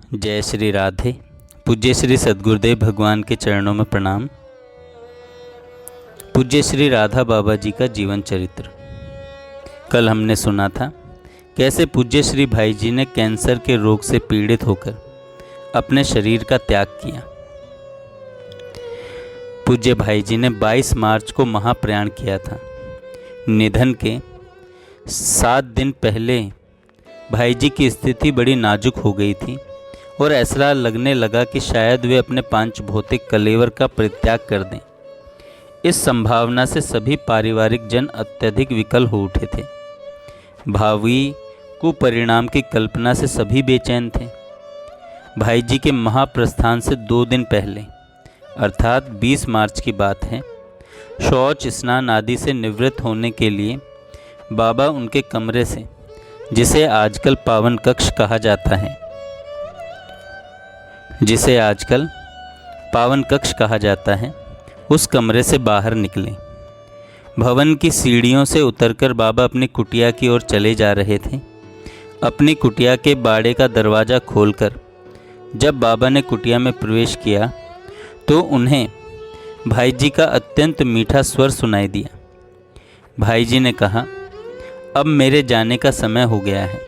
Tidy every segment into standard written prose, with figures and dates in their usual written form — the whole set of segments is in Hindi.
जय श्री राधे। पूज्य श्री सद्गुरुदेव भगवान के चरणों में प्रणाम। पूज्य श्री राधा बाबा जी का जीवन चरित्र। कल हमने सुना था कैसे पूज्य श्री भाई जी ने कैंसर के रोग से पीड़ित होकर अपने शरीर का त्याग किया। पूज्य भाई जी ने 22 मार्च को महाप्रयाण किया था। निधन के 7 दिन पहले भाई जी की स्थिति बड़ी नाजुक हो गई थी और ऐसा लगने लगा कि शायद वे अपने पांच भौतिक कलेवर का परित्याग कर दें। इस संभावना से सभी पारिवारिक जन अत्यधिक विकल हो उठे थे। भावी कुपरिणाम की कल्पना से सभी बेचैन थे। भाई जी के महाप्रस्थान से 2 दिन पहले अर्थात 20 मार्च की बात है, शौच स्नान आदि से निवृत्त होने के लिए बाबा उनके कमरे से, जिसे आजकल पावन कक्ष कहा जाता है, उस कमरे से बाहर निकले। भवन की सीढ़ियों से उतरकर बाबा अपनी कुटिया की ओर चले जा रहे थे। अपनी कुटिया के बाड़े का दरवाज़ा खोलकर जब बाबा ने कुटिया में प्रवेश किया तो उन्हें भाई जी का अत्यंत मीठा स्वर सुनाई दिया। भाई जी ने कहा, अब मेरे जाने का समय हो गया है।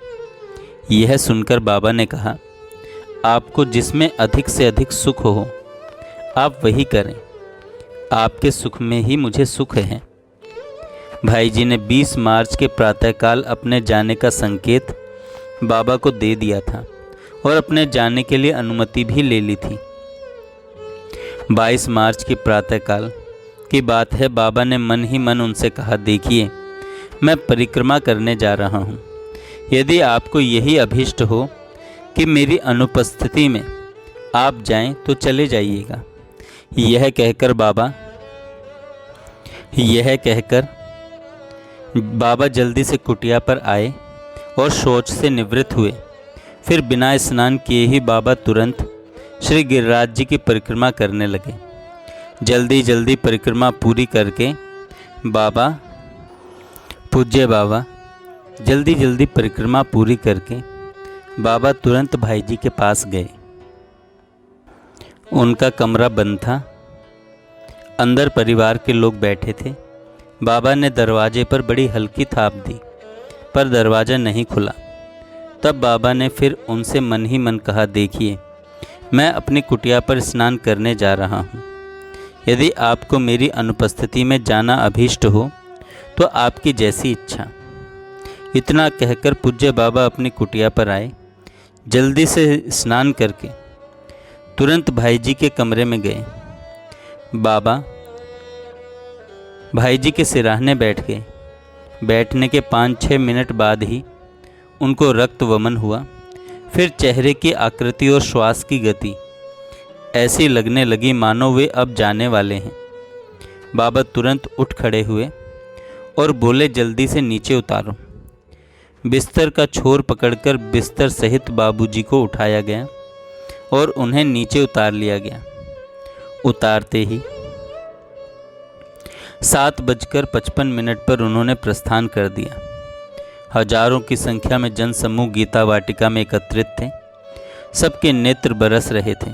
यह सुनकर बाबा ने कहा, आपको जिसमें अधिक से अधिक सुख हो आप वही करें। आपके सुख में ही मुझे सुख है। भाई जी ने 20 मार्च के प्रातःकाल अपने जाने का संकेत बाबा को दे दिया था और अपने जाने के लिए अनुमति भी ले ली थी। 22 मार्च की प्रातःकाल की बात है। बाबा ने मन ही मन उनसे कहा, देखिए मैं परिक्रमा करने जा रहा हूँ। यदि आपको यही अभीष्ट हो कि मेरी अनुपस्थिति में आप जाएं तो चले जाइएगा। यह कहकर बाबा जल्दी से कुटिया पर आए और शौच से निवृत्त हुए। फिर बिना स्नान किए ही बाबा तुरंत श्री गिरिराज जी की परिक्रमा करने लगे। जल्दी परिक्रमा पूरी करके बाबा तुरंत भाई जी के पास गए। उनका कमरा बंद था। अंदर परिवार के लोग बैठे थे। बाबा ने दरवाजे पर बड़ी हल्की थाप दी पर दरवाज़ा नहीं खुला। तब बाबा ने फिर उनसे मन ही मन कहा, देखिए मैं अपनी कुटिया पर स्नान करने जा रहा हूँ। यदि आपको मेरी अनुपस्थिति में जाना अभीष्ट हो तो आपकी जैसी इच्छा। इतना कहकर पूज्य बाबा अपनी कुटिया पर आए। जल्दी से स्नान करके तुरंत भाई जी के कमरे में गए। बाबा भाई जी के सिराहने बैठ गए। बैठने के 5-6 मिनट बाद ही उनको रक्त वमन हुआ। फिर चेहरे की आकृति और श्वास की गति ऐसी लगने लगी मानो वे अब जाने वाले हैं। बाबा तुरंत उठ खड़े हुए और बोले, जल्दी से नीचे उतारो। बिस्तर का छोर पकड़कर बिस्तर सहित बाबूजी को उठाया गया और उन्हें नीचे उतार लिया गया। उतारते ही 7:55 पर उन्होंने प्रस्थान कर दिया। हजारों की संख्या में जनसमूह गीता वाटिका में एकत्रित थे। सबके नेत्र बरस रहे थे।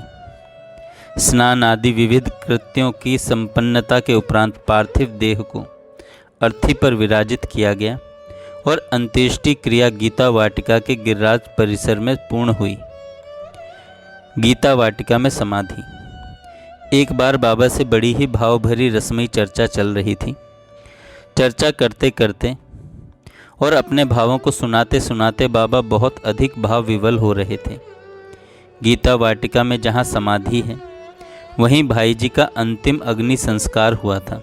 स्नान आदि विविध कृत्यों की संपन्नता के उपरांत पार्थिव देह को अर्थी पर विराजित किया गया और अंत्येष्टि क्रिया गीता वाटिका के गिरिराज परिसर में पूर्ण हुई। गीता वाटिका में समाधि। एक बार बाबा से बड़ी ही भाव भरी रसमयी चर्चा चल रही थी। चर्चा करते करते और अपने भावों को सुनाते सुनाते बाबा बहुत अधिक भाव विवल हो रहे थे। गीता वाटिका में जहाँ समाधि है वहीं भाई जी का अंतिम अग्नि संस्कार हुआ था।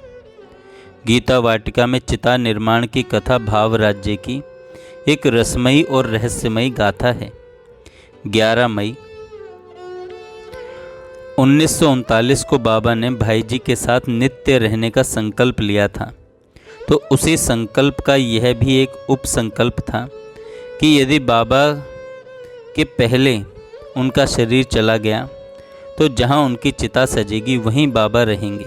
गीता वाटिका में चिता निर्माण की कथा भाव राज्य की एक रसमयी और रहस्यमयी गाथा है। 11 मई 1939 को बाबा ने भाई जी के साथ नित्य रहने का संकल्प लिया था। तो उसी संकल्प का यह भी एक उपसंकल्प था कि यदि बाबा के पहले उनका शरीर चला गया तो जहाँ उनकी चिता सजेगी वहीं बाबा रहेंगे।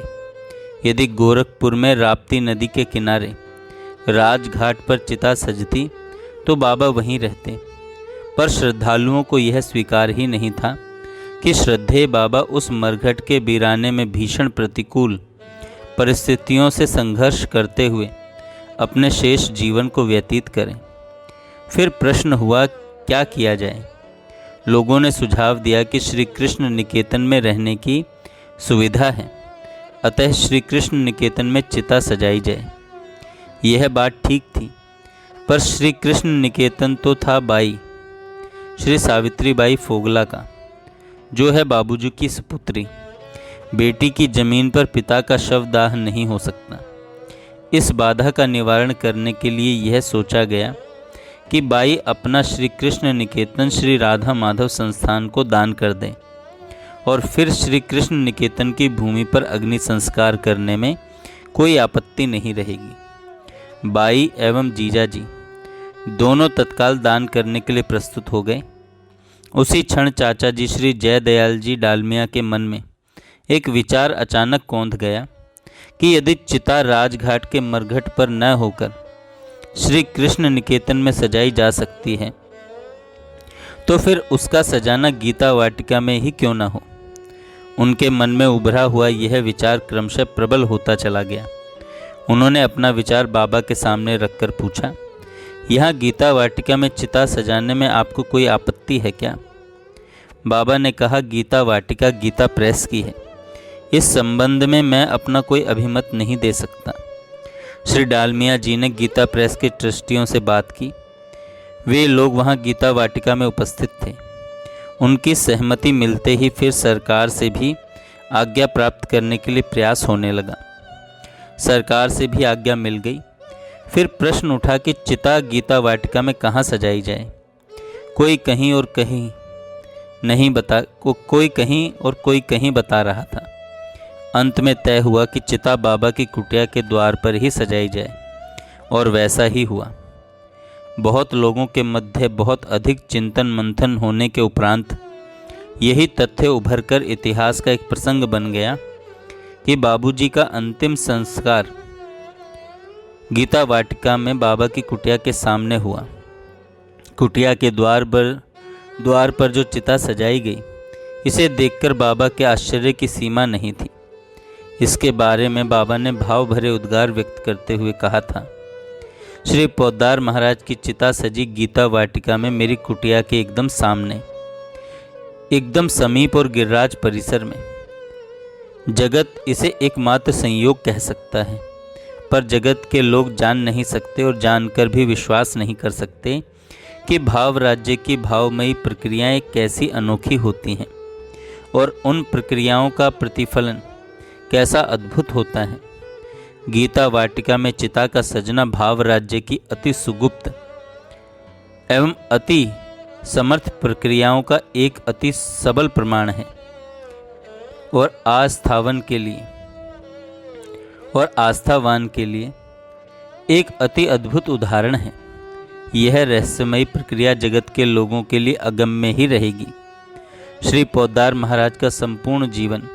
यदि गोरखपुर में राप्ती नदी के किनारे राजघाट पर चिता सजती तो बाबा वहीं रहते। पर श्रद्धालुओं को यह स्वीकार ही नहीं था कि श्रद्धेय बाबा उस मरघट के वीराने में भीषण प्रतिकूल परिस्थितियों से संघर्ष करते हुए अपने शेष जीवन को व्यतीत करें। फिर प्रश्न हुआ, क्या किया जाए? लोगों ने सुझाव दिया कि श्री कृष्ण निकेतन में रहने की सुविधा है, अतः श्री कृष्ण निकेतन में चिता सजाई जाए। यह बात ठीक थी, पर श्री कृष्ण निकेतन तो था बाई श्री सावित्रीबाई फोगला का, जो है बाबूजी की सुपुत्री। बेटी की जमीन पर पिता का शवदाह नहीं हो सकता। इस बाधा का निवारण करने के लिए यह सोचा गया कि बाई अपना श्री कृष्ण निकेतन श्री राधा माधव संस्थान को दान कर दें और फिर श्री कृष्ण निकेतन की भूमि पर अग्नि संस्कार करने में कोई आपत्ति नहीं रहेगी। बाई एवं जीजाजी दोनों तत्काल दान करने के लिए प्रस्तुत हो गए। उसी क्षण चाचा जी श्री जयदयाल जी डालमिया के मन में एक विचार अचानक कौंध गया कि यदि चिता राजघाट के मरघट पर न होकर श्री कृष्ण निकेतन में सजाई जा सकती है, तो फिर उसका सजाना गीता वाटिका में ही क्यों न हो। उनके मन में उभरा हुआ यह विचार क्रमशः प्रबल होता चला गया। उन्होंने अपना विचार बाबा के सामने रखकर पूछा, यहाँ गीता वाटिका में चिता सजाने में आपको कोई आपत्ति है क्या? बाबा ने कहा, गीता वाटिका गीता प्रेस की है, इस संबंध में मैं अपना कोई अभिमत नहीं दे सकता। श्री डालमिया जी ने गीता प्रेस के ट्रस्टियों से बात की। वे लोग वहां गीता वाटिका में उपस्थित थे। उनकी सहमति मिलते ही फिर सरकार से भी आज्ञा प्राप्त करने के लिए प्रयास होने लगा। सरकार से भी आज्ञा मिल गई। फिर प्रश्न उठा कि चिता गीता वाटिका में कहाँ सजाई जाए। कोई कहीं और कहीं नहीं बता कोई कहीं और कोई कहीं बता रहा था। अंत में तय हुआ कि चिता बाबा की कुटिया के द्वार पर ही सजाई जाए, और वैसा ही हुआ। बहुत लोगों के मध्य बहुत अधिक चिंतन मंथन होने के उपरांत यही तथ्य उभरकर इतिहास का एक प्रसंग बन गया कि बाबूजी का अंतिम संस्कार गीता वाटिका में बाबा की कुटिया के सामने हुआ। कुटिया के द्वार पर जो चिता सजाई गई, इसे देखकर बाबा के आश्चर्य की सीमा नहीं थी। इसके बारे में बाबा ने भाव भरे उद्गार व्यक्त करते हुए कहा था, श्री पोद्दार महाराज की चिता सजी गीता वाटिका में मेरी कुटिया के एकदम सामने, एकदम समीप और गिरिराज परिसर में। जगत इसे एकमात्र संयोग कह सकता है, पर जगत के लोग जान नहीं सकते और जानकर भी विश्वास नहीं कर सकते कि भाव राज्य की भावमयी प्रक्रियाएं कैसी अनोखी होती हैं और उन प्रक्रियाओं का प्रतिफलन कैसा अद्भुत होता है। गीता वाटिका में चिता का सजना भाव राज्य की अति सुगुप्त एवं अति समर्थ प्रक्रियाओं का एक अति सबल प्रमाण है और आस्थावान के लिए एक अति अद्भुत उदाहरण है। यह रहस्यमयी प्रक्रिया जगत के लोगों के लिए अगम्य ही रहेगी। श्री पोद्दार महाराज का संपूर्ण जीवन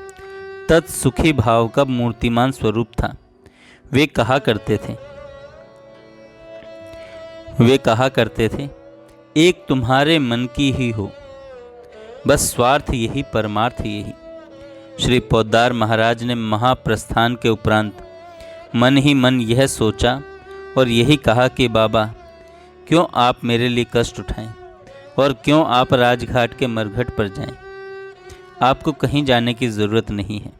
तत्सुखी भाव का मूर्तिमान स्वरूप था। वे कहा करते थे, एक तुम्हारे मन की ही हो, बस स्वार्थ यही परमार्थ यही। श्री पोद्दार महाराज ने महाप्रस्थान के उपरांत मन ही मन यह सोचा और यही कहा कि बाबा, क्यों आप मेरे लिए कष्ट उठाएं और क्यों आप राजघाट के मरघट पर जाएं। आपको कहीं जाने की ज़रूरत नहीं है,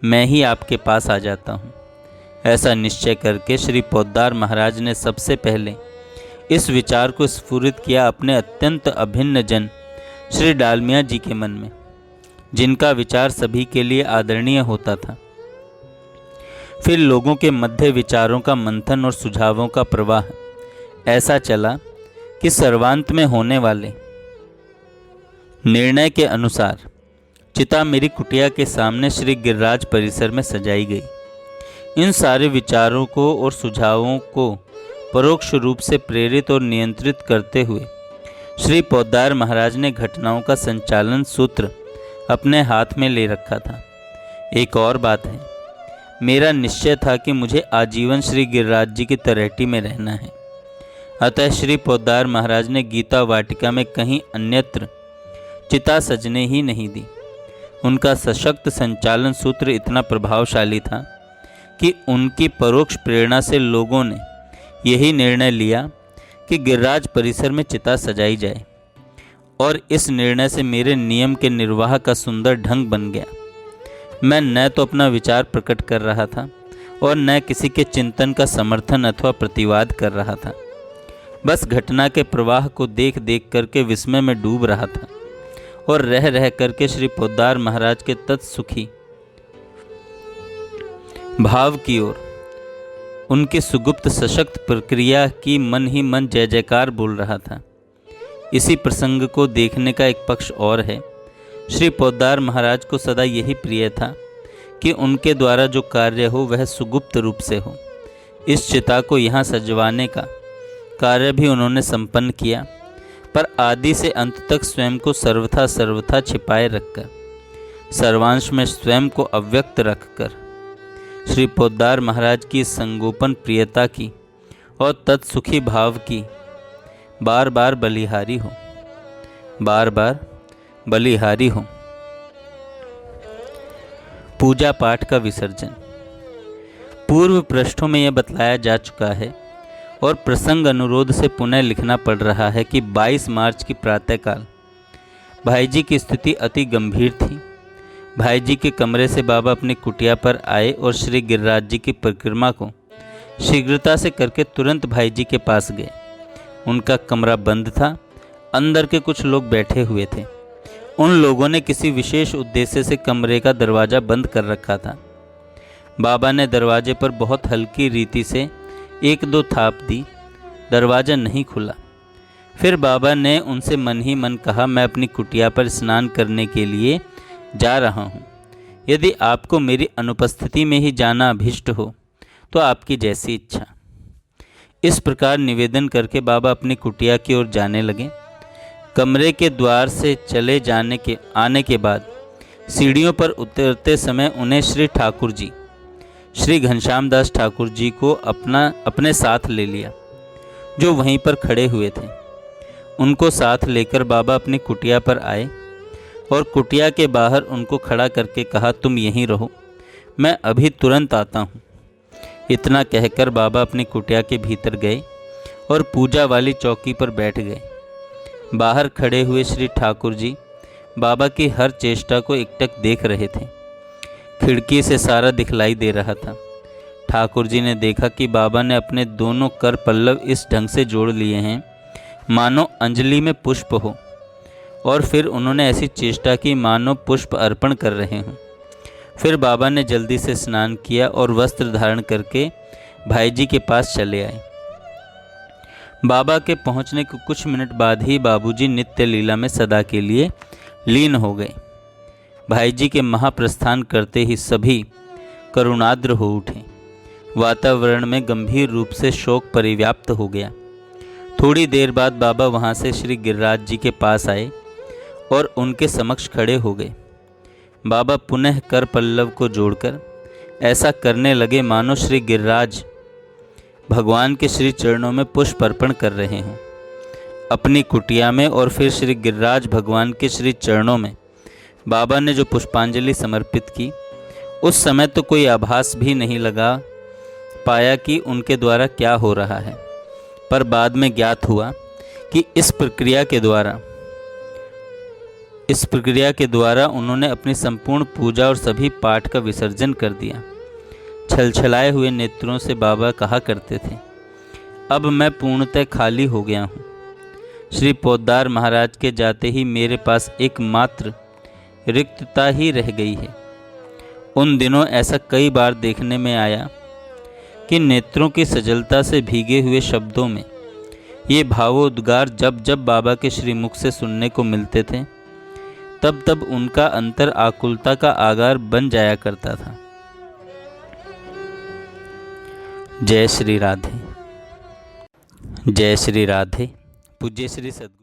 मैं ही आपके पास आ जाता हूँ। ऐसा निश्चय करके श्री पोद्दार महाराज ने सबसे पहले इस विचार को स्फुरित किया अपने अत्यंत अभिन्न जन श्री डालमिया जी के मन में, जिनका विचार सभी के लिए आदरणीय होता था। फिर लोगों के मध्य विचारों का मंथन और सुझावों का प्रवाह ऐसा चला कि सर्वांत में होने वाले निर्णय के अनुसार चिता मेरी कुटिया के सामने श्री गिरिराज परिसर में सजाई गई। इन सारे विचारों को और सुझावों को परोक्ष रूप से प्रेरित और नियंत्रित करते हुए श्री पोद्दार महाराज ने घटनाओं का संचालन सूत्र अपने हाथ में ले रखा था। एक और बात है, मेरा निश्चय था कि मुझे आजीवन श्री गिरिराज जी की तलहटी में रहना है। अतः श्री पोद्दार महाराज ने गीता वाटिका में कहीं अन्यत्र चिता सजने ही नहीं दी। उनका सशक्त संचालन सूत्र इतना प्रभावशाली था कि उनकी परोक्ष प्रेरणा से लोगों ने यही निर्णय लिया कि गिरिराज परिसर में चिता सजाई जाए, और इस निर्णय से मेरे नियम के निर्वाह का सुंदर ढंग बन गया। मैं न तो अपना विचार प्रकट कर रहा था और न किसी के चिंतन का समर्थन अथवा प्रतिवाद कर रहा था। बस घटना के प्रवाह को देख देख करके विस्मय में डूब रहा था और रह रह करके श्री पोद्दार महाराज के तत्सुखी भाव की ओर, उनकी सुगुप्त सशक्त प्रक्रिया की मन ही मन जय जयकार बोल रहा था। इसी प्रसंग को देखने का एक पक्ष और है। श्री पोद्दार महाराज को सदा यही प्रिय था कि उनके द्वारा जो कार्य हो वह सुगुप्त रूप से हो। इस चिता को यहाँ सजवाने का कार्य भी उन्होंने संपन्न किया, पर आदि से अंत तक स्वयं को सर्वथा छिपाए रखकर, सर्वांश में स्वयं को अव्यक्त रखकर श्री पोद्दार महाराज की संगोपन प्रियता की और तत्सुखी भाव की बार बार बलिहारी हो। पूजा पाठ का विसर्जन। पूर्व पृष्ठों में यह बतलाया जा चुका है और प्रसंग अनुरोध से पुनः लिखना पड़ रहा है कि 22 मार्च की प्रातःकाल भाई जी की स्थिति अति गंभीर थी। भाई जी के कमरे से बाबा अपनी कुटिया पर आए और श्री गिरिराज जी की परिक्रमा को शीघ्रता से करके तुरंत भाई जी के पास गए। उनका कमरा बंद था, अंदर के कुछ लोग बैठे हुए थे। उन लोगों ने किसी विशेष उद्देश्य से कमरे का दरवाज़ा बंद कर रखा था। बाबा ने दरवाजे पर बहुत हल्की रीति से 1-2 थाप दी, दरवाज़ा नहीं खुला। फिर बाबा ने उनसे मन ही मन कहा, मैं अपनी कुटिया पर स्नान करने के लिए जा रहा हूँ। यदि आपको मेरी अनुपस्थिति में ही जाना अभिष्ट हो तो आपकी जैसी इच्छा। इस प्रकार निवेदन करके बाबा अपनी कुटिया की ओर जाने लगे। कमरे के द्वार से चले आने के बाद सीढ़ियों पर उतरते समय उन्हें श्री ठाकुर जी, श्री घनश्याम दास ठाकुर जी को अपने साथ ले लिया, जो वहीं पर खड़े हुए थे। उनको साथ लेकर बाबा अपनी कुटिया पर आए और कुटिया के बाहर उनको खड़ा करके कहा, तुम यहीं रहो, मैं अभी तुरंत आता हूँ। इतना कहकर बाबा अपनी कुटिया के भीतर गए और पूजा वाली चौकी पर बैठ गए। बाहर खड़े हुए श्री ठाकुर जी बाबा की हर चेष्टा को एकटक देख रहे थे। खिड़की से सारा दिखलाई दे रहा था। ठाकुर जी ने देखा कि बाबा ने अपने दोनों कर पल्लव इस ढंग से जोड़ लिए हैं मानो अंजलि में पुष्प हो, और फिर उन्होंने ऐसी चेष्टा की मानो पुष्प अर्पण कर रहे हों। फिर बाबा ने जल्दी से स्नान किया और वस्त्र धारण करके भाई जी के पास चले आए। बाबा के पहुंचने के कुछ मिनट बाद ही बाबूजी नित्य लीला में सदा के लिए लीन हो गए। भाई जी के महाप्रस्थान करते ही सभी करुणाद्र हो उठे। वातावरण में गंभीर रूप से शोक परिव्याप्त हो गया। थोड़ी देर बाद बाबा वहां से श्री गिरिराज जी के पास आए और उनके समक्ष खड़े हो गए। बाबा पुनः कर पल्लव को जोड़कर ऐसा करने लगे मानो श्री गिरिराज भगवान के श्री चरणों में पुष्प अर्पण कर रहे हों। अपनी कुटिया में और फिर श्री गिरिराज भगवान के श्री चरणों में बाबा ने जो पुष्पांजलि समर्पित की, उस समय तो कोई आभास भी नहीं लगा पाया कि उनके द्वारा क्या हो रहा है, पर बाद में ज्ञात हुआ कि इस प्रक्रिया के द्वारा उन्होंने अपनी संपूर्ण पूजा और सभी पाठ का विसर्जन कर दिया। छलछलाए हुए नेत्रों से बाबा कहा करते थे, अब मैं पूर्णतः खाली हो गया हूँ। श्री पोद्दार महाराज के जाते ही मेरे पास एकमात्र रिक्तता ही रह गई है। उन दिनों ऐसा कई बार देखने में आया कि नेत्रों की सजलता से भीगे हुए शब्दों में ये भावोद्गार जब जब बाबा के श्रीमुख से सुनने को मिलते थे, तब तब उनका अंतर आकुलता का आगार बन जाया करता था। जय श्री राधे। जय श्री राधे। पूज्य श्री सद्गुरु